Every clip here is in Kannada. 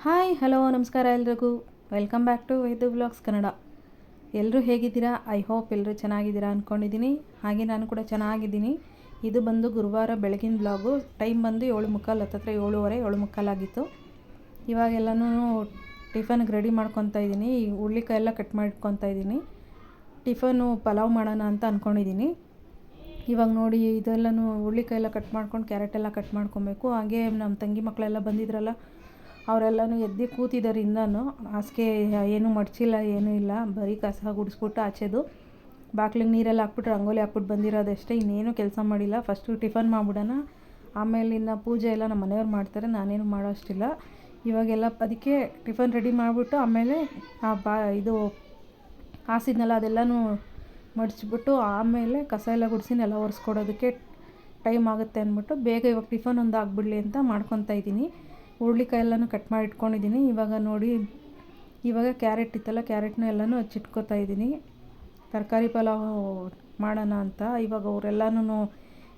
ಹಾಯ್ ಹಲೋ ನಮಸ್ಕಾರ ಎಲ್ರಿಗೂ. Welcome back to Vedu vlogs Kannada. ಎಲ್ಲರೂ ಹೇಗಿದ್ದೀರಾ? ಐ ಹೋಪ್ ಎಲ್ಲರೂ ಚೆನ್ನಾಗಿದ್ದೀರಾ ಅಂದ್ಕೊಂಡಿದ್ದೀನಿ. ಹಾಗೆ ನಾನು ಕೂಡ ಚೆನ್ನಾಗಿದ್ದೀನಿ. ಇದು ಬಂದು ಗುರುವಾರ ಬೆಳಗಿನ ವ್ಲಾಗು. ಟೈಮ್ ಬಂದು 7:45 ಹತ್ತತ್ರ 7:30 7:45 ಆಗಿತ್ತು. ಇವಾಗೆಲ್ಲನೂ ಟಿಫನ್ಗೆ ರೆಡಿ ಮಾಡ್ಕೊತಾ ಇದ್ದೀನಿ. ಹುಳ್ಳಿಕಾಯಿ ಎಲ್ಲ ಕಟ್ ಮಾಡಿಟ್ಕೊತಾ ಇದ್ದೀನಿ. ಟಿಫನು ಪಲಾವ್ ಮಾಡೋಣ ಅಂತ ಅಂದ್ಕೊಂಡಿದ್ದೀನಿ. ಇವಾಗ ನೋಡಿ ಇದೆಲ್ಲನೂ ಹುಳ್ಳಿಕಾಯಿ ಎಲ್ಲ ಕಟ್ ಮಾಡ್ಕೊಂಡು ಕ್ಯಾರೆಟ್ ಎಲ್ಲ ಕಟ್ ಮಾಡ್ಕೊಬೇಕು. ಹಾಗೆ ನಮ್ಮ ತಂಗಿ ಮಕ್ಕಳೆಲ್ಲ ಬಂದಿದ್ರಲ್ಲ, ಅವರೆಲ್ಲನೂ ಎದ್ದು ಕೂತಿದ್ದಾರೆ. ಇನ್ನೂ ಹಾಸಿಗೆ ಏನೂ ಮಡಚಿಲ್ಲ, ಏನೂ ಇಲ್ಲ. ಬರೀ ಕಸ ಗುಡಿಸ್ಬಿಟ್ಟು ಆಚೆದು ಬಾಕ್ಲಿಗೆ ನೀರೆಲ್ಲ ಹಾಕ್ಬಿಟ್ಟು ರಂಗೋಲಿ ಹಾಕ್ಬಿಟ್ಟು ಬಂದಿರೋದಷ್ಟೇ. ಇನ್ನೇನು ಕೆಲಸ ಮಾಡಿಲ್ಲ. ಫಸ್ಟು ಟಿಫನ್ ಮಾಡಿಬಿಡೋಣ, ಆಮೇಲೆ ಇನ್ನು ಪೂಜೆ ಎಲ್ಲ ನಮ್ಮ ಮನೆಯವ್ರು ಮಾಡ್ತಾರೆ, ನಾನೇನು ಮಾಡೋ ಅಷ್ಟಿಲ್ಲ. ಇವಾಗೆಲ್ಲ ಅದಕ್ಕೆ ಟಿಫನ್ ರೆಡಿ ಮಾಡಿಬಿಟ್ಟು ಆಮೇಲೆ ಇದು ಹಾಸಿದ್ನಲ್ಲ ಅದೆಲ್ಲನೂ ಮಡಚಿಬಿಟ್ಟು ಆಮೇಲೆ ಕಸ ಎಲ್ಲ ಗುಡಿಸಿ ನೆಲ ಒರೆಸ್ಕೊಡೋದಕ್ಕೆ ಟೈಮ್ ಆಗುತ್ತೆ ಅಂದ್ಬಿಟ್ಟು ಬೇಗ ಇವಾಗ ಟಿಫನ್ ಒಂದು ಆಗಿಬಿಡಲಿ ಅಂತ ಮಾಡ್ಕೊತಾ ಇದ್ದೀನಿ. ಹುರುಳಿಕಾಯಿ ಎಲ್ಲನೂ ಕಟ್ ಮಾಡಿ ಇಟ್ಕೊಂಡಿದ್ದೀನಿ. ಇವಾಗ ನೋಡಿ, ಇವಾಗ ಕ್ಯಾರೆಟ್ ಇತ್ತಲ್ಲ, ಕ್ಯಾರೆಟ್ನ ಎಲ್ಲನೂ ಹಚ್ಚಿಟ್ಕೊತಾ ಇದ್ದೀನಿ ತರಕಾರಿ ಪಲಾವ್ ಮಾಡೋಣ ಅಂತ. ಇವಾಗ ಅವರೆಲ್ಲನೂ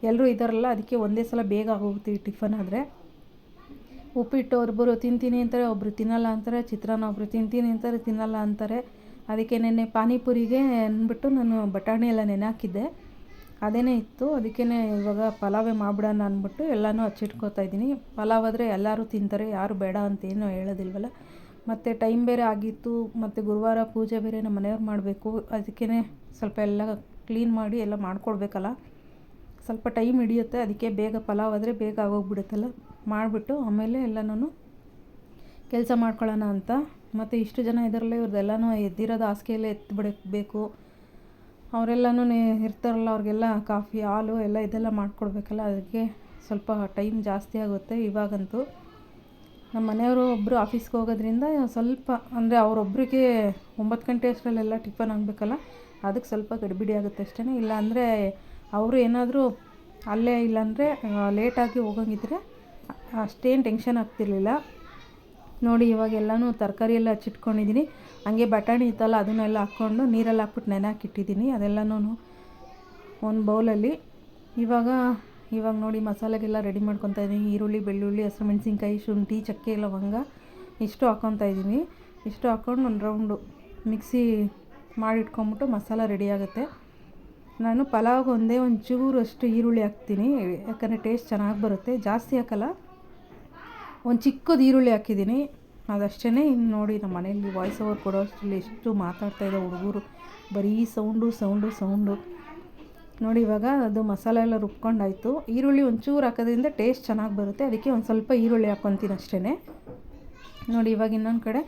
ಎಲ್ಲರೂ ಇದ್ದಾರಲ್ಲ, ಅದಕ್ಕೆ ಒಂದೇ ಸಲ ಬೇಗ ಆಗೋಗ್ತೀವಿ ಟಿಫನ್ ಆದರೆ. ಉಪ್ಪಿಟ್ಟು ಒಬ್ಬರು ತಿಂತೀನಿ ಅಂತಾರೆ, ಒಬ್ಬರು ತಿನ್ನಲ್ಲ ಅಂತಾರೆ. ಚಿತ್ರಾನ್ನ ಒಬ್ಬರು ತಿಂತೀನಿ ಅಂತಾರೆ, ತಿನ್ನಲ್ಲ ಅಂತಾರೆ. ಅದಕ್ಕೆ ನೆನ್ನೆ ಪಾನಿಪುರಿಗೆ ಅಂದ್ಬಿಟ್ಟು ನಾನು ಬಟಾಣಿ ಎಲ್ಲ ನೆನೆ ಹಾಕಿದ್ದೆ, ಅದೇನೇ ಇತ್ತು. ಅದಕ್ಕೇ ಇವಾಗ ಪಲಾವೇ ಮಾಡಿಬಿಡೋಣ ಅಂದ್ಬಿಟ್ಟು ಎಲ್ಲನೂ ಹಚ್ಚಿಟ್ಕೊತಾ ಇದ್ದೀನಿ. ಪಲಾವ್ ಆದರೆ ಎಲ್ಲರೂ ತಿಂತಾರೆ, ಯಾರು ಬೇಡ ಅಂತೇನೂ ಹೇಳೋದಿಲ್ವಲ್ಲ. ಮತ್ತು ಟೈಮ್ ಬೇರೆ ಆಗಿತ್ತು, ಮತ್ತು ಗುರುವಾರ ಪೂಜೆ ಬೇರೆ ನಮ್ಮ ಮನೆಯವ್ರು ಮಾಡಬೇಕು. ಅದಕ್ಕೇ ಸ್ವಲ್ಪ ಎಲ್ಲ ಕ್ಲೀನ್ ಮಾಡಿ ಎಲ್ಲ ಮಾಡ್ಕೊಡ್ಬೇಕಲ್ಲ, ಸ್ವಲ್ಪ ಟೈಮ್ ಹಿಡಿಯುತ್ತೆ. ಅದಕ್ಕೆ ಬೇಗ ಪಲಾವ್ ಆದರೆ ಬೇಗ ಆಗೋಗ್ಬಿಡುತ್ತಲ್ಲ, ಮಾಡಿಬಿಟ್ಟು ಆಮೇಲೆ ಎಲ್ಲನೂ ಕೆಲಸ ಮಾಡ್ಕೊಳ್ಳೋಣ ಅಂತ. ಮತ್ತು ಇಷ್ಟು ಜನ ಇದರಲ್ಲೇ ಇವ್ರದ್ದೆಲ್ಲನೂ ಎದ್ದಿರೋದು ಹಾಸಿಗೆಯಲ್ಲೇ ಎತ್ತಿಬಿಡಬೇಕು. ಅವರೆಲ್ಲನೂ ಇರ್ತಾರಲ್ಲ, ಅವ್ರಿಗೆಲ್ಲ ಕಾಫಿ ಹಾಲು ಎಲ್ಲ ಇದೆಲ್ಲ ಮಾಡಿಕೊಡ್ಬೇಕಲ್ಲ, ಅದಕ್ಕೆ ಸ್ವಲ್ಪ ಟೈಮ್ ಜಾಸ್ತಿ ಆಗುತ್ತೆ. ಇವಾಗಂತೂ ನಮ್ಮ ಮನೆಯವರು ಒಬ್ಬರು ಆಫೀಸ್ಗೆ ಹೋಗೋದ್ರಿಂದ ಸ್ವಲ್ಪ ಅಂದರೆ ಅವರೊಬ್ಬರಿಗೆ 9 ಗಂಟೆ ಅಷ್ಟರಲ್ಲೆಲ್ಲ ಟಿಫನ್ ಆಗಬೇಕಲ್ಲ, ಅದಕ್ಕೆ ಸ್ವಲ್ಪ ಗಡಿಬಿಡಿ ಆಗುತ್ತೆ ಅಷ್ಟೇ. ಇಲ್ಲಾಂದರೆ ಅವರು ಏನಾದರೂ ಅಲ್ಲೇ ಇಲ್ಲಾಂದರೆ ಲೇಟಾಗಿ ಹೋಗೋಂಗಿದ್ರೆ ಅಷ್ಟೇನು ಟೆನ್ಷನ್ ಆಗ್ತಿರ್ಲಿಲ್ಲ. ನೋಡಿ ಇವಾಗೆಲ್ಲನೂ ತರಕಾರಿ ಎಲ್ಲ ಹಚ್ಚಿಟ್ಕೊಂಡಿದ್ದೀನಿ. ಹಂಗೆ ಬಟಾಣಿ ಇತ್ತಲ್ಲ, ಅದನ್ನೆಲ್ಲ ಹಾಕ್ಕೊಂಡು ನೀರಲ್ಲಿ ಹಾಕ್ಬಿಟ್ಟು ನೆನೆ ಹಾಕಿಟ್ಟಿದ್ದೀನಿ, ಅದೆಲ್ಲನೂ ಒಂದು ಬೌಲಲ್ಲಿ. ಇವಾಗ ನೋಡಿ ಮಸಾಲೆಗೆಲ್ಲ ರೆಡಿ ಮಾಡ್ಕೊತಾ ಇದ್ದೀನಿ. ಈರುಳ್ಳಿ, ಬೆಳ್ಳುಳ್ಳಿ, ಹಸಿಮೆಣ್ಸಿನ್ಕಾಯಿ, ಶುಂಠಿ, ಚಕ್ಕೆ, ಲವಂಗ ಇಷ್ಟು ಹಾಕ್ಕೊತಾ ಇದ್ದೀನಿ. ಇಷ್ಟು ಹಾಕ್ಕೊಂಡು ಒಂದು ರೌಂಡು ಮಿಕ್ಸಿ ಮಾಡಿಟ್ಕೊಂಬಿಟ್ಟು ಮಸಾಲ ರೆಡಿ ಆಗುತ್ತೆ. ನಾನು ಪಲಾವ್ಗೆ ಒಂದು ಚೂರು ಅಷ್ಟು ಈರುಳ್ಳಿ ಹಾಕ್ತೀನಿ, ಯಾಕಂದರೆ ಟೇಸ್ಟ್ ಚೆನ್ನಾಗಿ ಬರುತ್ತೆ. ಜಾಸ್ತಿ ಹಾಕಲ್ಲ, ಒಂದು ಚಿಕ್ಕದು ಈರುಳ್ಳಿ ಹಾಕಿದ್ದೀನಿ, ಅದಷ್ಟೇ. ಇನ್ನು ನೋಡಿ ನಮ್ಮ ಮನೆಯಲ್ಲಿ ವಾಯ್ಸ್ ಓವರ್ ಕೊಡೋ ಅಷ್ಟರಲ್ಲಿ ಎಷ್ಟು ಮಾತಾಡ್ತಾಯಿದ್ದೆ ಹುಡುಗರು, ಬರೀ ಸೌಂಡು. ನೋಡಿ ಇವಾಗ ಅದು ಮಸಾಲೆ ಎಲ್ಲ ರುಬ್ಕೊಂಡಾಯಿತು. ಈರುಳ್ಳಿ ಒಂಚೂರು ಹಾಕೋದ್ರಿಂದ ಟೇಸ್ಟ್ ಚೆನ್ನಾಗಿ ಬರುತ್ತೆ, ಅದಕ್ಕೆ ಒಂದು ಸ್ವಲ್ಪ ಈರುಳ್ಳಿ ಹಾಕ್ಕೊತೀನಿ ಅಷ್ಟೇ. ನೋಡಿ ಇವಾಗ ಇನ್ನೊಂದು ಕಡೆ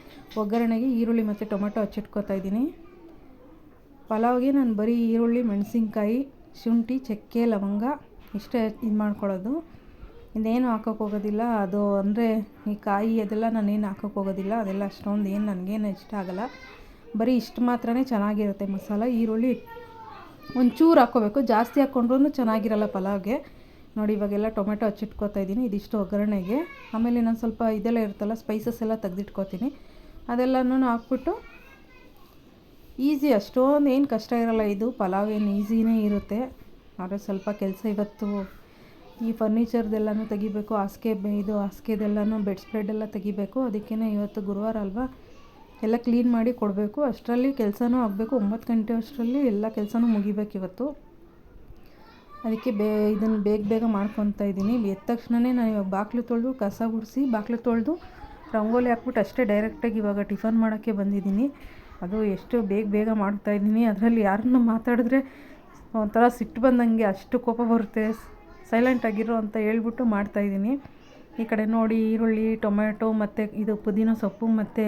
ಒಗ್ಗರಣೆಗೆ ಈರುಳ್ಳಿ ಮತ್ತು ಟೊಮೆಟೊ ಹಚ್ಚಿಟ್ಕೊತಾ ಇದ್ದೀನಿ. ಪಲಾವ್ಗೆ ನಾನು ಬರೀ ಈರುಳ್ಳಿ, ಮೆಣಸಿನ್ಕಾಯಿ, ಶುಂಠಿ, ಚಕ್ಕೆ, ಲವಂಗ ಇಷ್ಟೇ ಇದು ಮಾಡ್ಕೊಳ್ಳೋದು. ಇನ್ನೇನು ಹಾಕೋಕ್ಕೆ ಹೋಗೋದಿಲ್ಲ. ಅದು ಅಂದರೆ ಈ ಕಾಯಿ ಅದೆಲ್ಲ ನಾನೇನು ಹಾಕೋಕ್ಕೆ ಹೋಗೋದಿಲ್ಲ, ಅದೆಲ್ಲ ಅಷ್ಟೊಂದು ಏನು ನನಗೇನು ಇಷ್ಟ ಆಗೋಲ್ಲ. ಬರೀ ಇಷ್ಟು ಮಾತ್ರನೇ ಚೆನ್ನಾಗಿರುತ್ತೆ ಮಸಾಲ. ಈರುಳ್ಳಿ ಒಂಚೂರು ಹಾಕ್ಕೋಬೇಕು, ಜಾಸ್ತಿ ಹಾಕ್ಕೊಂಡ್ರೂ ಚೆನ್ನಾಗಿರಲ್ಲ ಪಲಾವ್ಗೆ. ನೋಡಿ ಇವಾಗೆಲ್ಲ ಟೊಮೆಟೊ ಹಚ್ಚಿಟ್ಕೊತಾ ಇದ್ದೀನಿ, ಇದಿಷ್ಟು ಒಗ್ಗರಣೆಗೆ. ಆಮೇಲೆ ನಾನು ಸ್ವಲ್ಪ ಇದೆಲ್ಲ ಇರುತ್ತಲ್ಲ, ಸ್ಪೈಸಸ್ ಎಲ್ಲ ತೆಗೆದಿಟ್ಕೊತೀನಿ. ಅದೆಲ್ಲನೂ ಹಾಕ್ಬಿಟ್ಟು ಈಸಿ, ಅಷ್ಟೊಂದು ಏನು ಕಷ್ಟ ಇರೋಲ್ಲ. ಇದು ಪಲಾವ್ ಏನು ಈಸಿನೇ ಇರುತ್ತೆ, ಆದರೆ ಸ್ವಲ್ಪ ಕೆಲಸ ಇವತ್ತು. ಈ ಫರ್ನಿಚರ್ದೆಲ್ಲನೂ ತೆಗಿಬೇಕು, ಹಾಸಿಗೆದೆಲ್ಲನೂ ಬೆಡ್ ಸ್ಪ್ರೆಡ್ ಎಲ್ಲ ತೆಗಿಬೇಕು. ಅದಕ್ಕೇ ಇವತ್ತು ಗುರುವಾರ ಅಲ್ವಾ, ಎಲ್ಲ ಕ್ಲೀನ್ ಮಾಡಿ ಕೊಡಬೇಕು. ಅಷ್ಟರಲ್ಲಿ ಕೆಲಸನೂ ಆಗಬೇಕು. 9 ಗಂಟೆ ಅಷ್ಟರಲ್ಲಿ ಎಲ್ಲ ಕೆಲಸನೂ ಮುಗಿಬೇಕು ಇವತ್ತು. ಅದಕ್ಕೆ ಇದನ್ನು ಬೇಗ ಮಾಡ್ಕೊತಾ ಇದ್ದೀನಿ. ಎದ್ದ ತಕ್ಷಣವೇ ನಾನು ಇವಾಗ ಬಾಗಿಲು ತೊಳೆದು ಕಸ ಗುಡಿಸಿ ಬಾಗಿಲು ತೊಳೆದು ರಂಗೋಲಿ ಹಾಕ್ಬಿಟ್ಟು ಅಷ್ಟೇ ಡೈರೆಕ್ಟಾಗಿ ಇವಾಗ ಟಿಫನ್ ಮಾಡೋಕ್ಕೆ ಬಂದಿದ್ದೀನಿ. ಅದು ಎಷ್ಟು ಬೇಗ ಮಾಡ್ತಾಯಿದ್ದೀನಿ. ಅದರಲ್ಲಿ ಯಾರನ್ನ ಮಾತಾಡಿದ್ರೆ ಒಂಥರ ಸಿಟ್ಟು ಬಂದಂಗೆ, ಅಷ್ಟು ಕೋಪ ಬರುತ್ತೆ. ಸೈಲೆಂಟಾಗಿರೋ ಅಂತ ಹೇಳ್ಬಿಟ್ಟು ಮಾಡ್ತಾಯಿದ್ದೀನಿ. ಈ ಕಡೆ ನೋಡಿ ಈರುಳ್ಳಿ, ಟೊಮೆಟೊ ಮತ್ತು ಇದು ಪುದೀನ ಸೊಪ್ಪು ಮತ್ತು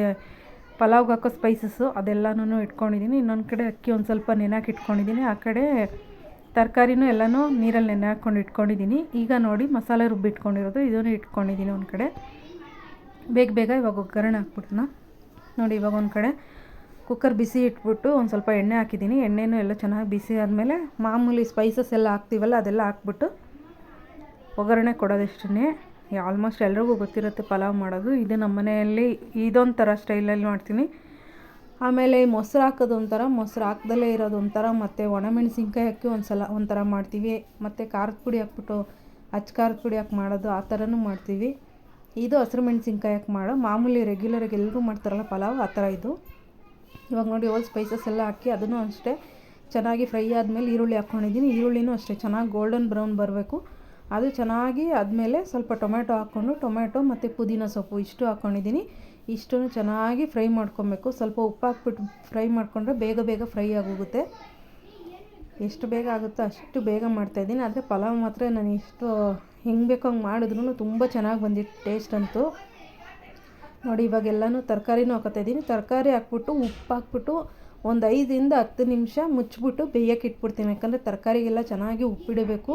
ಪಲಾವ್ಗೆ ಹಾಕೋ ಸ್ಪೈಸಸ್ಸು ಅದೆಲ್ಲನೂ ಇಟ್ಕೊಂಡಿದ್ದೀನಿ. ಇನ್ನೊಂದು ಕಡೆ ಅಕ್ಕಿ ಒಂದು ಸ್ವಲ್ಪ ನೆನೆ ಹಾಕಿ ಇಟ್ಕೊಂಡಿದ್ದೀನಿ. ಆ ಕಡೆ ತರಕಾರಿನೂ ಎಲ್ಲನೂ ನೀರಲ್ಲಿ ನೆನೆ ಹಾಕ್ಕೊಂಡು ಇಟ್ಕೊಂಡಿದ್ದೀನಿ. ಈಗ ನೋಡಿ ಮಸಾಲೆ ರುಬ್ಬಿಟ್ಕೊಂಡಿರೋದು ಇದನ್ನು ಇಟ್ಕೊಂಡಿದ್ದೀನಿ ಒಂದು ಕಡೆ. ಬೇಗ ಇವಾಗ ಒಗ್ಗರಣೆ ಹಾಕ್ಬಿಟ್ಟಣ. ನೋಡಿ ಇವಾಗ ಒಂದು ಕಡೆ ಕುಕ್ಕರ್ ಬಿಸಿ ಇಟ್ಬಿಟ್ಟು ಒಂದು ಸ್ವಲ್ಪ ಎಣ್ಣೆ ಹಾಕಿದ್ದೀನಿ. ಎಣ್ಣೆನೂ ಎಲ್ಲ ಚೆನ್ನಾಗಿ ಬಿಸಿ ಆದಮೇಲೆ ಮಾಮೂಲಿ ಸ್ಪೈಸಸ್ ಎಲ್ಲ ಹಾಕ್ತೀವಲ್ಲ, ಅದೆಲ್ಲ ಹಾಕ್ಬಿಟ್ಟು ಒಗ್ಗರಣೆ ಕೊಡೋದಷ್ಟೇ. ಆಲ್ಮೋಸ್ಟ್ ಎಲ್ರಿಗೂ ಗೊತ್ತಿರುತ್ತೆ ಪಲಾವ್ ಮಾಡೋದು. ಇದು ನಮ್ಮ ಮನೆಯಲ್ಲಿ ಇದೊಂಥರ ಸ್ಟೈಲಲ್ಲಿ ಮಾಡ್ತೀನಿ. ಆಮೇಲೆ ಮೊಸರು ಹಾಕೋದು ಒಂಥರ, ಮೊಸರು ಹಾಕ್ದಲ್ಲೇ ಇರೋದು ಒಂಥರ, ಮತ್ತು ಒಣಮೆಣಸಿನ್ಕಾಯಿ ಹಾಕಿ ಒಂಥರ ಮಾಡ್ತೀವಿ. ಮತ್ತು ಖಾರದ ಪುಡಿ ಹಾಕ್ಬಿಟ್ಟು ಖಾರದ ಪುಡಿ ಹಾಕಿ ಮಾಡೋದು, ಆ ಥರನೂ ಮಾಡ್ತೀವಿ. ಇದು ಹಸಿರು ಮೆಣಸಿನ್ಕಾಯಿ ಹಾಕಿ ಮಾಡೋ ಮಾಮೂಲಿ ರೆಗ್ಯುಲರಾಗಿ ಎಲ್ಲರೂ ಮಾಡ್ತಾರಲ್ಲ ಪಲಾವ್ ಆ ಥರ ಇದು. ಇವಾಗ ನೋಡಿ ಓಲ್ ಸ್ಪೈಸಸ್ ಎಲ್ಲ ಹಾಕಿ ಅದನ್ನು ಅಷ್ಟೇ ಚೆನ್ನಾಗಿ ಫ್ರೈ ಆದಮೇಲೆ ಈರುಳ್ಳಿ ಹಾಕ್ಕೊಂಡಿದ್ದೀನಿ. ಈರುಳ್ಳಿನೂ ಅಷ್ಟೇ ಚೆನ್ನಾಗಿ ಗೋಲ್ಡನ್ ಬ್ರೌನ್ ಬರಬೇಕು. ಅದು ಚೆನ್ನಾಗಿ ಆದಮೇಲೆ ಸ್ವಲ್ಪ ಟೊಮೆಟೊ ಹಾಕ್ಕೊಂಡು ಟೊಮೆಟೊ ಮತ್ತು ಪುದೀನ ಸೊಪ್ಪು ಇಷ್ಟು ಹಾಕ್ಕೊಂಡಿದ್ದೀನಿ. ಇಷ್ಟನ್ನು ಚೆನ್ನಾಗಿ ಫ್ರೈ ಮಾಡ್ಕೊಬೇಕು. ಸ್ವಲ್ಪ ಉಪ್ಪು ಹಾಕ್ಬಿಟ್ಟು ಫ್ರೈ ಮಾಡಿಕೊಂಡ್ರೆ ಬೇಗ ಬೇಗ ಫ್ರೈ ಆಗೋಗುತ್ತೆ. ಎಷ್ಟು ಬೇಗ ಆಗುತ್ತೋ ಅಷ್ಟು ಬೇಗ ಮಾಡ್ತಾಯಿದ್ದೀನಿ. ಆದರೆ ಪಲಾವ್ ಮಾತ್ರ ನಾನು ಎಷ್ಟು ಹೆಂಗೆ ಬೇಕೋ ಹಂಗೆ ಮಾಡಿದ್ರೂ ತುಂಬ ಚೆನ್ನಾಗಿ ಬಂದಿತ್ತು ಟೇಸ್ಟ್ ಅಂತೂ. ನೋಡಿ ಇವಾಗೆಲ್ಲನೂ ತರಕಾರಿನೂ ಹಾಕೋತಾಯಿದ್ದೀನಿ. ತರಕಾರಿ ಹಾಕ್ಬಿಟ್ಟು ಉಪ್ಪು ಹಾಕ್ಬಿಟ್ಟು ಒಂದು 5ರಿಂದ 10 ನಿಮಿಷ ಮುಚ್ಚಿಬಿಟ್ಟು ಬೇಯಕ್ಕೆ ಇಟ್ಬಿಡ್ತೀನಿ. ಯಾಕಂದರೆ ತರಕಾರಿಗೆಲ್ಲ ಚೆನ್ನಾಗಿ ಉಪ್ಪಿಡಬೇಕು.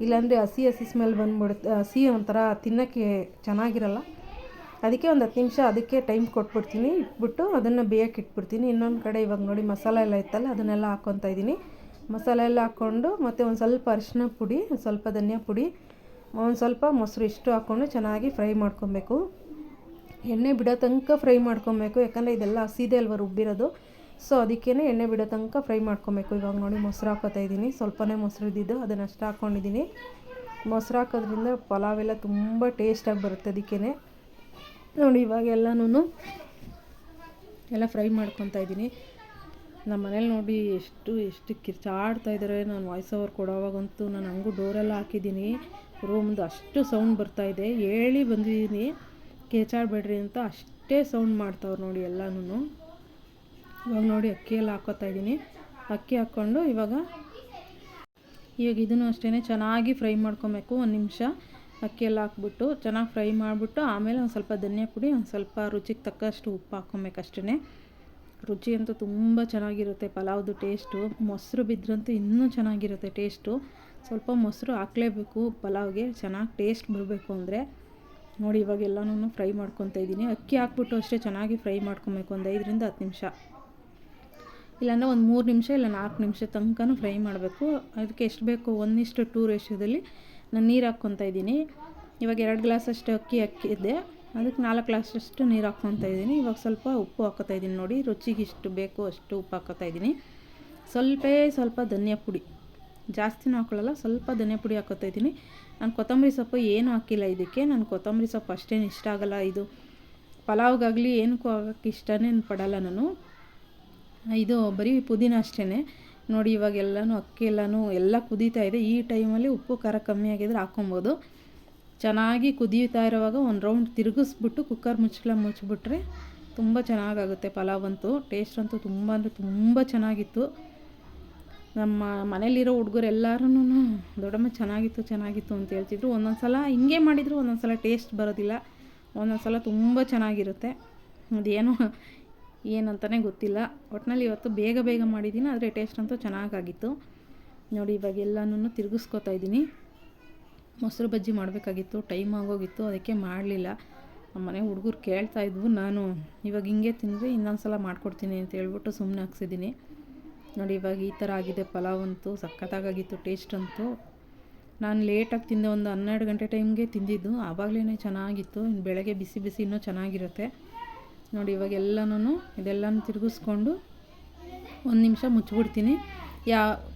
ಇಲ್ಲಾಂದರೆ ಹಸಿ ಸ್ಮೆಲ್ ಬಂದುಬಿಡುತ್ತೆ. ಹಸಿ ಒಂಥರ ತಿನ್ನೋಕ್ಕೆ ಚೆನ್ನಾಗಿರಲ್ಲ. ಅದಕ್ಕೆ ಒಂದು 10 ನಿಮಿಷ ಅದಕ್ಕೆ ಟೈಮ್ ಕೊಟ್ಬಿಡ್ತೀನಿ. ಇಟ್ಬಿಟ್ಟು ಅದನ್ನು ಬೇಯಕ್ಕೆ ಇಟ್ಬಿಡ್ತೀನಿ. ಇನ್ನೊಂದು ಕಡೆ ಇವಾಗ ನೋಡಿ ಮಸಾಲೆ ಎಲ್ಲ ಇತ್ತಲ್ಲ ಅದನ್ನೆಲ್ಲ ಹಾಕ್ಕೊತಾ ಇದ್ದೀನಿ. ಮಸಾಲೆ ಎಲ್ಲ ಹಾಕ್ಕೊಂಡು ಮತ್ತು ಒಂದು ಸ್ವಲ್ಪ ಅರಿಶಿನ ಪುಡಿ, ಸ್ವಲ್ಪ ಧನಿಯಾ ಪುಡಿ, ಒಂದು ಸ್ವಲ್ಪ ಮೊಸರು ಇಷ್ಟು ಹಾಕ್ಕೊಂಡು ಚೆನ್ನಾಗಿ ಫ್ರೈ ಮಾಡ್ಕೊಬೇಕು. ಎಣ್ಣೆ ಬಿಡೋ ತನಕ ಫ್ರೈ ಮಾಡ್ಕೊಬೇಕು. ಯಾಕಂದರೆ ಇದೆಲ್ಲ ಹಸಿದೆ ಅಲ್ವ ರುಬ್ಬಿರೋದು. ಸೊ ಅದಕ್ಕೇ ಎಣ್ಣೆ ಬಿಡೋ ತನಕ ಫ್ರೈ ಮಾಡ್ಕೊಬೇಕು. ಇವಾಗ ನೋಡಿ ಮೊಸರು ಹಾಕೋತಾ ಇದ್ದೀನಿ. ಸ್ವಲ್ಪನೇ ಮೊಸರು ಇದ್ದಿದ್ದು ಅದನ್ನು ಅಷ್ಟು ಹಾಕ್ಕೊಂಡಿದ್ದೀನಿ. ಮೊಸರು ಹಾಕೋದ್ರಿಂದ ಪಲಾವೆಲ್ಲ ತುಂಬ ಟೇಸ್ಟಾಗಿ ಬರುತ್ತೆ. ಅದಕ್ಕೇ ನೋಡಿ ಇವಾಗ ಎಲ್ಲನೂ ಎಲ್ಲ ಫ್ರೈ ಮಾಡ್ಕೊತಾ ಇದ್ದೀನಿ. ನಮ್ಮ ಮನೇಲಿ ನೋಡಿ ಎಷ್ಟು ಕಿರ್ಚಾಡ್ತಾಯಿದ್ದಾರೆ. ನಾನು ವಾಯ್ಸ್ ಓವರ್ ಕೊಡೋವಾಗಂತೂ ನಾನು ಹಂಗೂ ಡೋರೆಲ್ಲ ಹಾಕಿದ್ದೀನಿ. ರೂಮ್ದು ಅಷ್ಟು ಸೌಂಡ್ ಬರ್ತಾಯಿದೆ. ಹೇಳಿ ಬಂದಿದ್ದೀನಿ ಕಿರ್ಚಾಡಬೇಡ್ರಿ ಅಂತ, ಅಷ್ಟೇ ಸೌಂಡ್ ಮಾಡ್ತಾವ್ರು ನೋಡಿ ಎಲ್ಲನೂ. ಇವಾಗ ನೋಡಿ ಅಕ್ಕಿ ಎಲ್ಲ ಹಾಕ್ಕೋತಾ ಇದ್ದೀನಿ. ಅಕ್ಕಿ ಹಾಕ್ಕೊಂಡು ಇವಾಗ ಇದನ್ನು ಅಷ್ಟೇ ಚೆನ್ನಾಗಿ ಫ್ರೈ ಮಾಡ್ಕೊಬೇಕು. 1 ನಿಮಿಷ ಅಕ್ಕಿ ಎಲ್ಲ ಹಾಕ್ಬಿಟ್ಟು ಚೆನ್ನಾಗಿ ಫ್ರೈ ಮಾಡಿಬಿಟ್ಟು ಆಮೇಲೆ ಒಂದು ಸ್ವಲ್ಪ ಧನಿಯಾ ಪುಡಿ, ಒಂದು ಸ್ವಲ್ಪ ರುಚಿಗೆ ತಕ್ಕಷ್ಟು ಉಪ್ಪು ಹಾಕ್ಕೊಬೇಕು ಅಷ್ಟೇ. ರುಚಿ ಅಂತೂ ತುಂಬ ಚೆನ್ನಾಗಿರುತ್ತೆ ಪಲಾವ್ದು ಟೇಸ್ಟು. ಮೊಸರು ಬಿದ್ದರಂತೂ ಇನ್ನೂ ಚೆನ್ನಾಗಿರುತ್ತೆ ಟೇಸ್ಟು. ಸ್ವಲ್ಪ ಮೊಸರು ಹಾಕಲೇಬೇಕು ಪಲಾವ್ಗೆ ಚೆನ್ನಾಗಿ ಟೇಸ್ಟ್ ಬರಬೇಕು ಅಂದರೆ. ನೋಡಿ ಇವಾಗ ಎಲ್ಲನೂ ಫ್ರೈ ಮಾಡ್ಕೊತಾ ಇದ್ದೀನಿ. ಅಕ್ಕಿ ಹಾಕ್ಬಿಟ್ಟು ಅಷ್ಟೇ ಚೆನ್ನಾಗಿ ಫ್ರೈ ಮಾಡ್ಕೊಬೇಕು ಒಂದು 5ರಿಂದ 10 ನಿಮಿಷ. ಇಲ್ಲಾಂದರೆ ಒಂದು 3 ನಿಮಿಷ ಇಲ್ಲ 4 ನಿಮಿಷ ತನಕನೂ ಫ್ರೈ ಮಾಡಬೇಕು. ಅದಕ್ಕೆ ಎಷ್ಟು ಬೇಕು 1:2 ರೇಷಿಯೋದಲ್ಲಿ ನಾನು ನೀರು ಹಾಕ್ಕೊತಾ ಇದ್ದೀನಿ. ಇವಾಗ 2 ಗ್ಲಾಸಷ್ಟು ಅಕ್ಕಿದ್ದೆ, ಅದಕ್ಕೆ 4 ಗ್ಲಾಸಷ್ಟು ನೀರು ಹಾಕ್ಕೊತಾ ಇದ್ದೀನಿ. ಇವಾಗ ಸ್ವಲ್ಪ ಉಪ್ಪು ಹಾಕ್ಕೋತಾ ಇದ್ದೀನಿ. ನೋಡಿ ರುಚಿಗೆ ಇಷ್ಟು ಬೇಕು ಅಷ್ಟು ಉಪ್ಪು ಹಾಕ್ಕೋತಾ ಇದ್ದೀನಿ. ಸ್ವಲ್ಪ ಧನಿಯಾ ಪುಡಿ, ಜಾಸ್ತಿನೂ ಹಾಕೊಳ್ಳಲ್ಲ, ಸ್ವಲ್ಪ ಧನಿಯಾ ಪುಡಿ ಹಾಕ್ಕೋತಾ ಇದ್ದೀನಿ. ನಾನು ಕೊತ್ತಂಬರಿ ಸೊಪ್ಪು ಏನೂ ಹಾಕಿಲ್ಲ ಇದಕ್ಕೆ. ನಾನು ಕೊತ್ತಂಬರಿ ಸೊಪ್ಪು ಅಷ್ಟೇನು ಇಷ್ಟ ಆಗೋಲ್ಲ. ಇದು ಪಲಾವ್ಗಾಗಲಿ ಏನಕ್ಕೂ ಆಗೋಕ್ಕೆ ಇಷ್ಟನೇ ಪಡಲ್ಲ ನಾನು. ಇದು ಬರೀ ಪುದೀನ ಅಷ್ಟೇ. ನೋಡಿ ಇವಾಗೆಲ್ಲನೂ ಅಕ್ಕಿ ಎಲ್ಲ ಕುದೀತಾ ಇದೆ. ಈ ಟೈಮಲ್ಲಿ ಉಪ್ಪು ಖಾರ ಕಮ್ಮಿ ಆಗಿದ್ರೆ ಹಾಕ್ಕೊಬೋದು. ಚೆನ್ನಾಗಿ ಕುದೀತಾ ಇರೋವಾಗ ಒಂದು ರೌಂಡ್ ತಿರುಗಿಸ್ಬಿಟ್ಟು ಕುಕ್ಕರ್ ಮುಚ್ಚಿಬಿಟ್ರೆ ತುಂಬ ಚೆನ್ನಾಗಾಗುತ್ತೆ ಪಲಾವ್ ಅಂತೂ. ಟೇಸ್ಟ್ ಅಂತೂ ತುಂಬ ಅಂದರೆ ತುಂಬ ಚೆನ್ನಾಗಿತ್ತು. ನಮ್ಮ ಮನೇಲಿರೋ ಹುಡುಗರು ಎಲ್ಲರೂ ದೊಡ್ಡಮ್ಮ ಚೆನ್ನಾಗಿತ್ತು ಅಂತ ಹೇಳ್ತಿದ್ರು. ಒಂದೊಂದು ಸಲ ಹಿಂಗೆ ಮಾಡಿದ್ರು, ಒಂದೊಂದು ಸಲ ಟೇಸ್ಟ್ ಬರೋದಿಲ್ಲ, ಒಂದೊಂದು ಸಲ ತುಂಬ ಚೆನ್ನಾಗಿರುತ್ತೆ. ಅದೇನೋ ಏನಂತಲೇ ಗೊತ್ತಿಲ್ಲ. ಒಟ್ಟಿನಲ್ಲಿ ಇವತ್ತು ಬೇಗ ಮಾಡಿದ್ದೀನಿ, ಆದರೆ ಟೇಸ್ಟ್ ಅಂತೂ ಚೆನ್ನಾಗಾಗಿತ್ತು. ನೋಡಿ ಇವಾಗ ಎಲ್ಲನೂ ತಿರುಗಿಸ್ಕೊತಾ ಇದ್ದೀನಿ. ಮೊಸರು ಬಜ್ಜಿ ಮಾಡಬೇಕಾಗಿತ್ತು, ಟೈಮ್ ಆಗೋಗಿತ್ತು, ಅದಕ್ಕೆ ಮಾಡಲಿಲ್ಲ. ನಮ್ಮ ಮನೆ ಹುಡುಗರು ಕೇಳ್ತಾಯಿದ್ವು. ನಾನು ಇವಾಗ ಹಿಂಗೆ ತಿಂದರೆ ಇನ್ನೊಂದು ಸಲ ಮಾಡಿಕೊಡ್ತೀನಿ ಅಂತ ಹೇಳ್ಬಿಟ್ಟು ಸುಮ್ಮನೆ ಹಾಕ್ಸಿದ್ದೀನಿ. ನೋಡಿ ಇವಾಗ ಈ ಥರ ಆಗಿದೆ ಪಲಾವ್ ಅಂತೂ. ಸಖತ್ತಾಗಿತ್ತು ಟೇಸ್ಟ್ ಅಂತೂ. ನಾನು ಲೇಟಾಗಿ ತಿಂದೆ, ಒಂದು 12 ಗಂಟೆ ಟೈಮ್ಗೆ ತಿಂದಿದ್ದು. ಆವಾಗಲೇ ಚೆನ್ನಾಗಿತ್ತು. ಇನ್ನು ಬೆಳಗ್ಗೆ ಬಿಸಿ ಇನ್ನೂ ಚೆನ್ನಾಗಿರುತ್ತೆ. ನೋಡಿ ಇವಾಗ ಇದೆಲ್ಲನೂ ತಿರುಗಿಸ್ಕೊಂಡು 1 ನಿಮಿಷ ಮುಚ್ಚಿಬಿಡ್ತೀನಿ.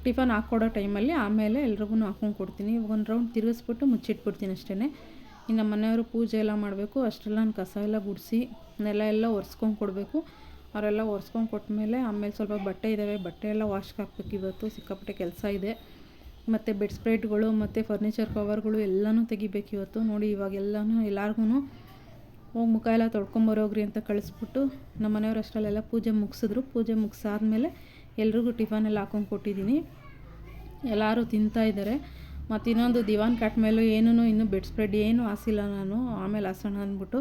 ಟಿಫನ್ ಹಾಕ್ಕೊಡೋ ಟೈಮಲ್ಲಿ ಆಮೇಲೆ ಎಲ್ರಿಗೂ ಹಾಕ್ಕೊಂಡು ಕೊಡ್ತೀನಿ. ಒಂದು ರೌಂಡ್ ತಿರುಗಿಸ್ಬಿಟ್ಟು ಮುಚ್ಚಿಟ್ಬಿಡ್ತೀನಿ ಅಷ್ಟೇ. ಇನ್ನು ಮನೆಯವರು ಪೂಜೆ ಎಲ್ಲ ಮಾಡಬೇಕು. ಅಷ್ಟೆಲ್ಲ ನಾನು ಕಸ ಎಲ್ಲ ಗುಡಿಸಿ ನೆಲ ಎಲ್ಲ ಒರೆಸ್ಕೊಂಡು ಕೊಡಬೇಕು. ಅವರೆಲ್ಲ ಒರೆಸ್ಕೊಂಡು ಕೊಟ್ಟಮೇಲೆ ಆಮೇಲೆ ಸ್ವಲ್ಪ ಬಟ್ಟೆ ಇದ್ದಾವೆ, ಬಟ್ಟೆ ಎಲ್ಲ ವಾಶ್ಗೆ ಹಾಕ್ಬೇಕು. ಇವತ್ತು ಸಿಕ್ಕಾಪಟ್ಟೆ ಕೆಲಸ ಇದೆ. ಮತ್ತು ಬೆಡ್ ಸ್ಪ್ರೆಡ್ಗಳು ಮತ್ತು ಫರ್ನಿಚರ್ ಕವರ್ಗಳು ಎಲ್ಲನೂ ತೆಗಿಬೇಕು ಇವತ್ತು. ನೋಡಿ ಇವಾಗ ಎಲ್ಲರಿಗೂ ಹೋಗಿ ಮುಖ ಎಲ್ಲ ತೊಳ್ಕೊಂಬರೋಗ್ರಿ ಅಂತ ಕಳಿಸ್ಬಿಟ್ಟು ನಮ್ಮ ಮನೆಯವ್ರು ಅಷ್ಟರಲ್ಲೆಲ್ಲ ಪೂಜೆ ಮುಗಿಸಿದ್ರು. ಪೂಜೆ ಮುಗಿಸಾದ್ಮೇಲೆ ಎಲ್ರಿಗೂ ಟಿಫನೆಲ್ಲ ಹಾಕ್ಕೊಂಡು ಕೊಟ್ಟಿದ್ದೀನಿ. ಎಲ್ಲರೂ ತಿಂತಾಯಿದ್ದಾರೆ. ಮತ್ತು ಇನ್ನೊಂದು ದಿವಾನ್ ಕಾಟ್ ಮೇಲೂ ಇನ್ನೂ ಬೆಡ್ ಸ್ಪ್ರೆಡ್ ಏನೂ ಹಾಸಿಲ್ಲ ನಾನು. ಆಮೇಲೆ ಹಾಸೋಣ ಅಂದ್ಬಿಟ್ಟು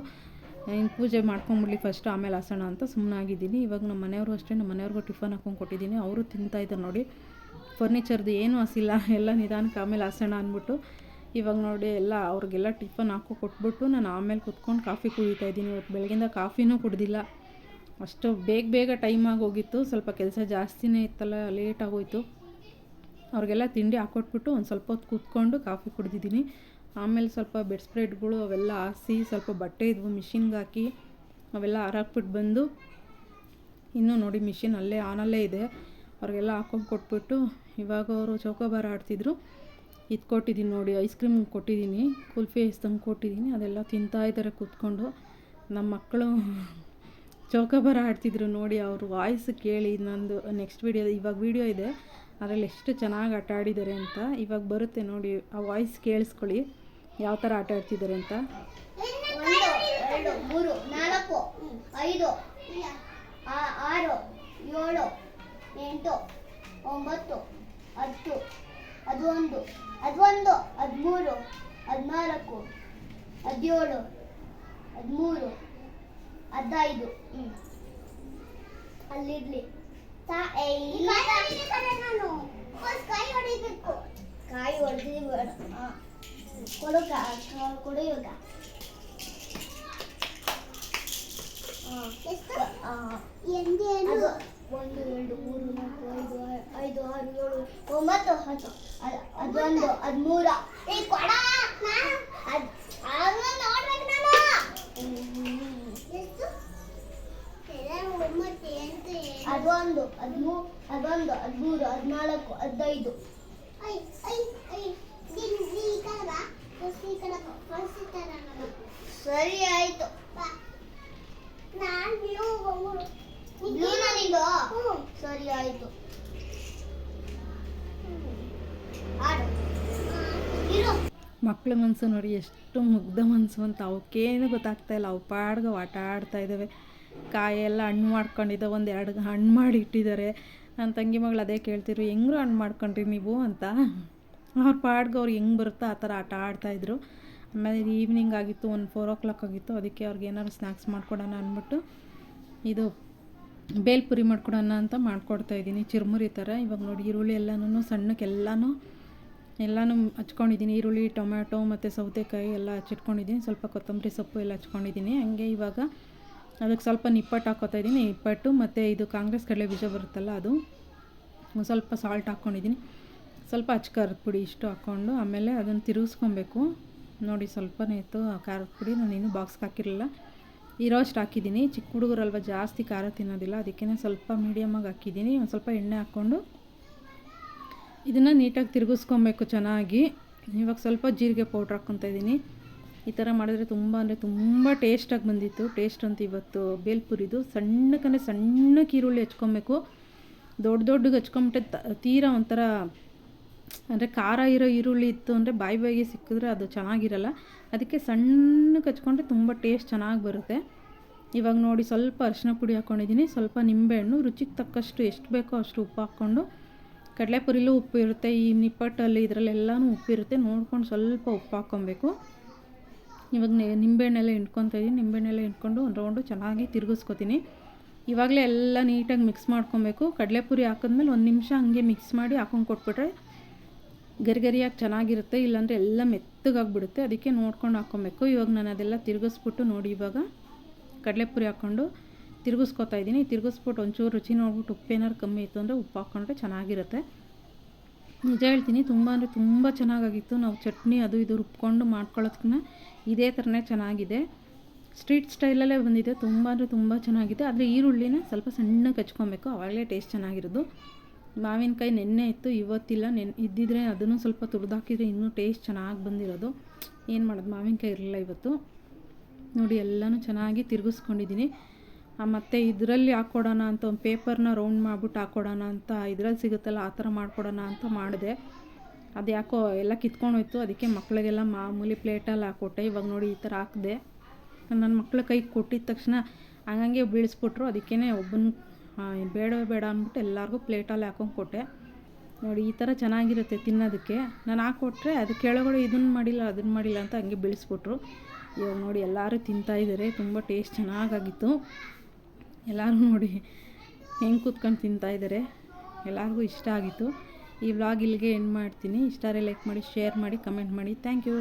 ಇನ್ನು ಪೂಜೆ ಮಾಡ್ಕೊಂಬಿಡ್ಲಿ ಫಸ್ಟ್, ಆಮೇಲೆ ಹಾಸೋಣ ಅಂತ ಸುಮ್ಮನಾಗಿದ್ದೀನಿ. ಇವಾಗ ನಮ್ಮ ಮನೆಯವರು ಅಷ್ಟೇ, ನಮ್ಮ ಮನೆಯವ್ರಿಗೂ ಟಿಫನ್ ಹಾಕ್ಕೊಂಡು ಕೊಟ್ಟಿದ್ದೀನಿ. ಅವರು ತಿಂತಾಯಿದ್ದಾರೆ. ನೋಡಿ ಫರ್ನಿಚರ್ದು ಏನೂ ಹಾಸಿಲ್ಲ, ಎಲ್ಲ ನಿಧಾನಕ್ಕೆ ಆಮೇಲೆ ಹಾಸೋಣ ಅಂದ್ಬಿಟ್ಟು ಇವಾಗ ನೋಡಿ ಅವ್ರಿಗೆಲ್ಲ ಟಿಫನ್ ಹಾಕೋ ಕೊಟ್ಬಿಟ್ಟು ನಾನು ಆಮೇಲೆ ಕುತ್ಕೊಂಡು ಕಾಫಿ ಕುಡಿತಾಯಿದ್ದೀನಿ. ಇವತ್ತು ಬೆಳಗಿಂದ ಕಾಫಿನೂ ಕುಡ್ದಿಲ್ಲ. ಅಷ್ಟು ಬೇಗ ಟೈಮ್ ಆಗೋಗಿತ್ತು. ಸ್ವಲ್ಪ ಕೆಲಸ ಜಾಸ್ತಿನೇ ಇತ್ತಲ್ಲ, ಲೇಟ್ ಆಗೋಯ್ತು. ಅವ್ರಿಗೆಲ್ಲ ತಿಂಡಿ ಹಾಕ್ಕೊಟ್ಬಿಟ್ಟು ಒಂದು ಸ್ವಲ್ಪ ಹೊತ್ತು ಕೂತ್ಕೊಂಡು ಕಾಫಿ ಕುಡಿದಿದ್ದೀನಿ. ಆಮೇಲೆ ಸ್ವಲ್ಪ ಬೆಡ್ ಸ್ಪ್ರೆಡ್ಗಳು ಅವೆಲ್ಲ ಹಾಸಿ ಸ್ವಲ್ಪ ಬಟ್ಟೆ ಇದ್ವು ಮಿಷಿನ್ಗೆ ಹಾಕಿ ಅವೆಲ್ಲ ಹಾರಾಕ್ಬಿಟ್ಟು ಬಂದು ಇನ್ನೂ ನೋಡಿ ಮಿಷಿನ್ ಆನಲ್ಲೇ ಇದೆ. ಅವ್ರಿಗೆಲ್ಲ ಹಾಕ್ಕೊಂಡು ಕೊಟ್ಬಿಟ್ಟು ಇವಾಗ ಅವರು ಚೌಕಾಬಾರ ಆಡ್ತಿದ್ರು. ಇದು ಕೊಟ್ಟಿದ್ದೀನಿ ನೋಡಿ, ಐಸ್ ಕ್ರೀಮ್ ಕೊಟ್ಟಿದ್ದೀನಿ, ಕುಲ್ಫಿ ಐಸ್ ತಂದು ಕೊಟ್ಟಿದ್ದೀನಿ. ಅದೆಲ್ಲ ತಿಂತಾಯಿದ್ದಾರೆ ಕೂತ್ಕೊಂಡು. ನಮ್ಮ ಮಕ್ಕಳು ಚೌಕಾಬಾರ ಆಡ್ತಿದ್ರು ನೋಡಿ. ಅವ್ರ ವಾಯ್ಸ್ ಕೇಳಿ ನಂದು ನೆಕ್ಸ್ಟ್ ಇವಾಗ ವೀಡಿಯೋ ಇದೆ, ಅದರಲ್ಲಿ ಎಷ್ಟು ಚೆನ್ನಾಗಿ ಆಟ ಆಡಿದ್ದಾರೆ ಅಂತ. ಇವಾಗ ಬರುತ್ತೆ ನೋಡಿ, ಆ ವಾಯ್ಸ್ ಕೇಳಿಸ್ಕೊಳ್ಳಿ ಯಾವ ಥರ ಆಟ ಆಡ್ತಿದ್ದಾರೆ ಅಂತ. 1 2 3 4 5 6 7 8 9 10 11 13 14 17 13 15 ಅಲ್ಲಿರ್ಲಿ. ಕಾಯಿ ಹೊಡಿಬೇಕು. ಕಾಯಿ ಹೊಡೆದಿ ಬೇಡ. ಕೊಡು ಇವಾಗ. 1 2 3 4 5 6 7 9 10 11 13 ಕೊಡ. ನೋಡ್ಬೇಕು ನಾನು. ಎಷ್ಟು? 11 13 14 15 ಸರಿ ಆಯ್ತು. ಸರಿ ಆಯ್ತು. ಮಕ್ಕಳ ಮನಸ್ಸು ನೋಡಿ ಎಷ್ಟು ಮುಗ್ಧ ಮನಸ್ಸು ಅಂತ. ಅವಕ್ಕೇನು ಗೊತ್ತಾಗ್ತಾಯಿಲ್ಲ, ಅವು ಪಾಡ್ಗೆ ಆಟ ಆಡ್ತಾ ಇದ್ದಾವೆ. ಕಾಯೆಲ್ಲ ಹಣ್ಣು ಮಾಡ್ಕೊಂಡಿದ್ದಾವೆ, 1-2 ಹಣ್ಣು ಮಾಡಿ ಇಟ್ಟಿದ್ದಾರೆ. ನನ್ನ ತಂಗಿ ಮಗಳು ಅದೇ ಕೇಳ್ತಿರು, ಹೆಂಗ್ರು ಹಣ್ಣು ಮಾಡ್ಕೊಂಡ್ರಿ ನೀವು ಅಂತ. ಅವ್ರ ಪಾಡ್ಗೆ ಅವ್ರು ಹೆಂಗೆ ಬರುತ್ತೋ ಆ ಥರ ಆಟ ಆಡ್ತಾಯಿದ್ರು. ಆಮೇಲೆ ಈವ್ನಿಂಗ್ ಆಗಿತ್ತು, 4 o'clock ಆಗಿತ್ತು. ಅದಕ್ಕೆ ಅವ್ರಿಗೆ ಏನಾದ್ರು ಸ್ನ್ಯಾಕ್ಸ್ ಮಾಡ್ಕೊಡೋಣ ಅಂದ್ಬಿಟ್ಟು ಇದು ಬೇಲ್ಪುರಿ ಮಾಡ್ಕೊಡೋಣ ಅಂತ ಮಾಡ್ಕೊಡ್ತಾಯಿದ್ದೀನಿ, ಚಿರುಮುರಿ ಥರ. ಇವಾಗ ನೋಡಿ ಈರುಳ್ಳಿ ಎಲ್ಲನೂ ಸಣ್ಣಕ್ಕೆಲ್ಲನೂ ಹಚ್ಕೊಂಡಿದ್ದೀನಿ. ಈರುಳ್ಳಿ, ಟೊಮ್ಯಾಟೊ ಮತ್ತು ಸೌತೆಕಾಯಿ ಎಲ್ಲ ಹಚ್ಚಿಟ್ಕೊಂಡಿದ್ದೀನಿ. ಸ್ವಲ್ಪ ಕೊತ್ತಂಬರಿ ಸೊಪ್ಪು ಎಲ್ಲ ಹಚ್ಕೊಂಡಿದ್ದೀನಿ. ಹಂಗೆ ಇವಾಗ ಅದಕ್ಕೆ ಸ್ವಲ್ಪ ನಿಪ್ಪಟ್ಟು ಹಾಕ್ಕೊತಾಯಿದ್ದೀನಿ. ನಿಪ್ಪಟ್ಟು ಮತ್ತು ಇದು ಕಾಂಗ್ರೆಸ್ ಕಡಲೆ ಬೀಜ ಬರುತ್ತಲ್ಲ ಅದು, ಸ್ವಲ್ಪ ಸಾಲ್ಟ್ ಹಾಕ್ಕೊಂಡಿದ್ದೀನಿ. ಸ್ವಲ್ಪ ಖಾರದ ಪುಡಿ ಇಷ್ಟು ಹಾಕ್ಕೊಂಡು ಆಮೇಲೆ ಅದನ್ನು ತಿರುಗಿಸ್ಕೊಬೇಕು ನೋಡಿ. ಸ್ವಲ್ಪನೇ ಇತ್ತು ಖಾರದ ಪುಡಿ, ನಾನು ಇನ್ನೂ ಬಾಕ್ಸ್ಗೆ ಹಾಕಿರಲಿಲ್ಲ, ಇರೋಷ್ಟು ಹಾಕಿದ್ದೀನಿ. ಚಿಕ್ಕ ಹುಡುಗರಲ್ವ ಜಾಸ್ತಿ ಖಾರ ತಿನ್ನೋದಿಲ್ಲ, ಅದಕ್ಕೇ ಸ್ವಲ್ಪ ಮೀಡಿಯಮಾಗಿ ಹಾಕಿದ್ದೀನಿ. ಒಂದು ಸ್ವಲ್ಪ ಎಣ್ಣೆ ಹಾಕ್ಕೊಂಡು ಇದನ್ನು ನೀಟಾಗಿ ತಿರುಗಿಸ್ಕೊಬೇಕು ಚೆನ್ನಾಗಿ. ಇವಾಗ ಸ್ವಲ್ಪ ಜೀರಿಗೆ ಪೌಡ್ರ್ ಹಾಕ್ಕೊತಾಯಿದ್ದೀನಿ. ಈ ಥರ ಮಾಡಿದ್ರೆ ತುಂಬ ಟೇಸ್ಟಾಗಿ ಬಂದಿತ್ತು. ಟೇಸ್ಟ್ ಅಂತ ಇವತ್ತು ಬೇಲ್ಪುರಿದು. ಸಣ್ಣಕ್ಕೆ ಈರುಳ್ಳಿ ಹಚ್ಕೊಬೇಕು. ದೊಡ್ಡಗೆ ಹಚ್ಕೊಂಬಿಟ್ಟೆ ತೀರಾ ಒಂಥರ ಅಂದರೆ ಖಾರ ಇರೋ ಈರುಳ್ಳಿ ಇತ್ತು ಅಂದರೆ ಬಾಯಿಗೆ ಸಿಕ್ಕಿದ್ರೆ ಅದು ಚೆನ್ನಾಗಿರಲ್ಲ. ಅದಕ್ಕೆ ಸಣ್ಣಕ್ಕೆ ಹಚ್ಕೊಂಡ್ರೆ ತುಂಬ ಟೇಸ್ಟ್ ಚೆನ್ನಾಗಿ ಬರುತ್ತೆ. ಇವಾಗ ನೋಡಿ ಸ್ವಲ್ಪ ಅರಿಶಿನ ಪುಡಿ ಹಾಕ್ಕೊಂಡಿದ್ದೀನಿ, ಸ್ವಲ್ಪ ನಿಂಬೆಹಣ್ಣು, ರುಚಿಗೆ ತಕ್ಕಷ್ಟು ಎಷ್ಟು ಬೇಕೋ ಅಷ್ಟು ಉಪ್ಪು ಹಾಕ್ಕೊಂಡು. ಕಡಲೆಪುರಿಲೂ ಉಪ್ಪು ಇರುತ್ತೆ, ಈ ನಿಪ್ಪಟ್ಟಲ್ಲಿ ಇದರಲ್ಲೆಲ್ಲನೂ ಉಪ್ಪಿರುತ್ತೆ, ನೋಡ್ಕೊಂಡು ಸ್ವಲ್ಪ ಉಪ್ಪು ಹಾಕ್ಕೊಬೇಕು. ಇವಾಗ ನಿಂಬೆಹಣ್ಣೆಲ್ಲ ಹಿಂಡ್ಕೊತಾಯಿದ್ದೀನಿ. ನಿಂಬೆಹಣ್ಣೆಲ್ಲ ಹಿಂಡ್ಕೊಂಡು ಒಂದು ರೌಂಡು ಚೆನ್ನಾಗಿ ತಿರುಗಿಸ್ಕೊತೀನಿ. ಇವಾಗಲೇ ಎಲ್ಲ ನೀಟಾಗಿ ಮಿಕ್ಸ್ ಮಾಡ್ಕೊಬೇಕು. ಕಡಲೆಪುರಿ ಹಾಕಿದ್ಮೇಲೆ 1 ನಿಮಿಷ ಹಂಗೆ ಮಿಕ್ಸ್ ಮಾಡಿ ಹಾಕೊಂಡು ಕೊಟ್ಬಿಟ್ರೆ ಗರಿಯಾಗಿ ಚೆನ್ನಾಗಿರುತ್ತೆ. ಇಲ್ಲಾಂದರೆ ಎಲ್ಲ ಮೆತ್ತಗಾಗಿಬಿಡುತ್ತೆ, ಅದಕ್ಕೆ ನೋಡ್ಕೊಂಡು ಹಾಕ್ಕೊಬೇಕು. ಇವಾಗ ನಾನು ಅದೆಲ್ಲ ತಿರುಗಿಸ್ಬಿಟ್ಟು ನೋಡಿ, ಇವಾಗ ಕಡಲೆಪುರಿ ಹಾಕ್ಕೊಂಡು ತಿರುಗಿಸ್ಕೊತಾಯಿದ್ದೀನಿ. ತಿರುಗಿಸ್ಬಿಟ್ಟು ಒಂಚೂರು ರುಚಿ ನೋಡ್ಬಿಟ್ಟು ಉಪ್ಪೇನಾದ್ರು ಕಮ್ಮಿ ಇತ್ತು ಅಂದರೆ ಉಪ್ಪು ಹಾಕ್ಕೊಂಡ್ರೆ ಚೆನ್ನಾಗಿರುತ್ತೆ. ನಿಜ ಹೇಳ್ತೀನಿ, ತುಂಬ ಚೆನ್ನಾಗಾಗಿತ್ತು. ನಾವು ಚಟ್ನಿ ಅದು ಇದು ರುಬ್ಕೊಂಡು ಮಾಡ್ಕೊಳ್ಳೋದಕ್ಕಿಂತ ಇದೇ ಥರನೇ ಚೆನ್ನಾಗಿದೆ. ಸ್ಟ್ರೀಟ್ ಸ್ಟೈಲಲ್ಲೇ ಬಂದಿದೆ. ತುಂಬ ಚೆನ್ನಾಗಿದೆ. ಆದರೆ ಈರುಳ್ಳಿನ ಸ್ವಲ್ಪ ಸಣ್ಣಕ್ಕೆ ಹಚ್ಕೊಬೇಕು, ಆವಾಗಲೇ ಟೇಸ್ಟ್ ಚೆನ್ನಾಗಿರೋದು. ಮಾವಿನಕಾಯಿ ನೆನ್ನೆ ಇತ್ತು, ಇವತ್ತಿಲ್ಲ. ಇದ್ದಿದ್ರೆ ಅದನ್ನು ಸ್ವಲ್ಪ ತುರಿದಾಕಿದ್ರೆ ಇನ್ನೂ ಟೇಸ್ಟ್ ಚೆನ್ನಾಗಿ ಬಂದಿರೋದು. ಏನು ಮಾಡೋದು, ಮಾವಿನಕಾಯಿ ಇರಲಿಲ್ಲ ಇವತ್ತು. ನೋಡಿ ಎಲ್ಲನೂ ಚೆನ್ನಾಗಿ ತಿರುಗಿಸ್ಕೊಂಡಿದ್ದೀನಿ. ಮತ್ತು ಇದರಲ್ಲಿ ಹಾಕ್ಕೊಡೋಣ ಅಂತ ಒಂದು ಪೇಪರ್ನ ರೌಂಡ್ ಮಾಡಿಬಿಟ್ಟು ಹಾಕ್ಕೊಡೋಣ ಅಂತ, ಇದರಲ್ಲಿ ಸಿಗುತ್ತಲ್ಲ ಆ ಥರ ಮಾಡ್ಕೊಡೋಣ ಅಂತ ಮಾಡಿದೆ. ಅದು ಯಾಕೋ ಎಲ್ಲ ಕಿತ್ಕೊಂಡೋಯ್ತು. ಅದಕ್ಕೆ ಮಕ್ಕಳಿಗೆಲ್ಲ ಮಾಮೂಲಿ ಪ್ಲೇಟಲ್ಲಿ ಹಾಕ್ಕೊಟ್ಟೆ. ಇವಾಗ ನೋಡಿ ಈ ಥರ ಹಾಕಿದೆ. ನನ್ನ ಮಕ್ಳ ಕೈಗೆ ಕೊಟ್ಟಿದ ತಕ್ಷಣ ಹಂಗಂಗೆ ಬೀಳಿಸ್ಬಿಟ್ರು. ಅದಕ್ಕೇ ಒಬ್ಬನ ಬೇಡ ಅಂದ್ಬಿಟ್ಟು ಎಲ್ಲರಿಗೂ ಪ್ಲೇಟಲ್ಲಿ ಹಾಕೊಂಡು ಕೊಟ್ಟೆ. ನೋಡಿ ಈ ಥರ ಚೆನ್ನಾಗಿರುತ್ತೆ ತಿನ್ನೋದಕ್ಕೆ. ನಾನು ಹಾಕ್ಕೊಟ್ರೆ ಅದು ಕೆಳಗಡೆ ಇದನ್ನು ಮಾಡಿಲ್ಲ ಅದನ್ನು ಮಾಡಿಲ್ಲ ಅಂತ ಹಂಗೆ ಬೀಳಿಸ್ಬಿಟ್ರು. ಇವಾಗ ನೋಡಿ ಎಲ್ಲರೂ ತಿಂತಾಯಿದ್ದಾರೆ. ತುಂಬ ಟೇಸ್ಟ್ ಚೆನ್ನಾಗಾಗಿತ್ತು. ಎಲ್ಲರೂ ನೋಡಿ ಹೆಂಗೆ ಕೂತ್ಕೊಂಡು ತಿಂತಾಯಿದ್ದಾರೆ. ಎಲ್ಲರಿಗೂ ಇಷ್ಟ ಆಗಿತ್ತು. ಈ ವ್ಲಾಗ್ ಇಲ್ಲಿಗೆ ಎಂಡ್ ಮಾಡ್ತೀನಿ. ಇಷ್ಟ ಆದರೆ ಲೈಕ್ ಮಾಡಿ, ಶೇರ್ ಮಾಡಿ, ಕಮೆಂಟ್ ಮಾಡಿ. Thank you.